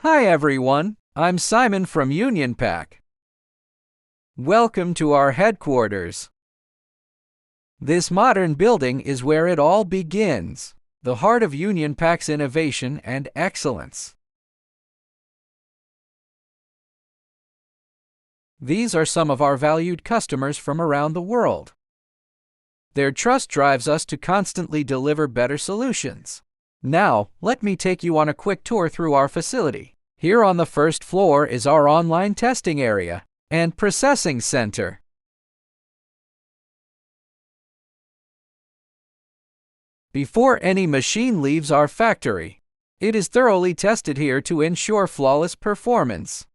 Hi everyone, I'm Simon from UNIONPACK. Welcome to our headquarters. This modern building is where it all begins, the heart of UNIONPACK's innovation and excellence. These are some of our valued customers from around the world. Their trust drives us to constantly deliver better solutions. Now, let me take you on a quick tour through our facility. Here on the first floor is our online testing area and processing center. Before any machine leaves our factory, it is thoroughly tested here to ensure flawless performance.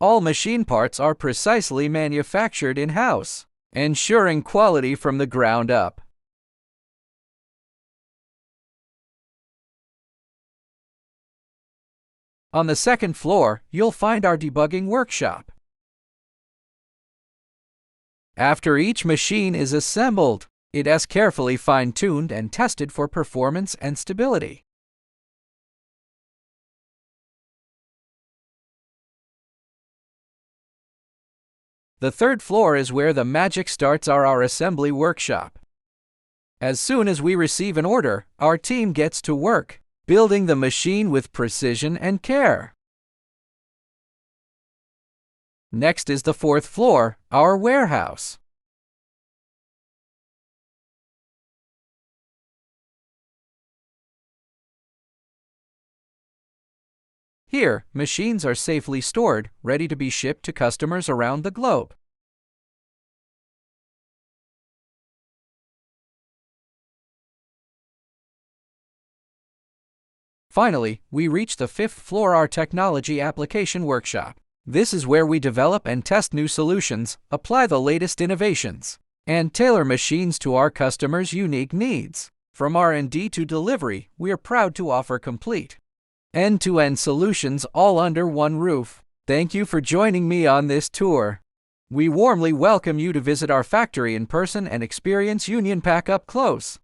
All machine parts are precisely manufactured in-house, ensuring quality from the ground up. On the second floor, you'll find our debugging workshop. After each machine is assembled, it is carefully fine-tuned and tested for performance and stability. The third floor is where the magic starts, our assembly workshop. As soon as we receive an order, our team gets to work, building the machine with precision and care. Next is the fourth floor, our warehouse. Here, machines are safely stored, ready to be shipped to customers around the globe. Finally, we reach the fifth floor, our technology application workshop. This is where we develop and test new solutions, apply the latest innovations, and tailor machines to our customers' unique needs. From R&D to delivery, we are proud to offer complete, end-to-end solutions all under one roof. Thank you for joining me on this tour. We warmly welcome you to visit our factory in person and experience UNIONPACK up close.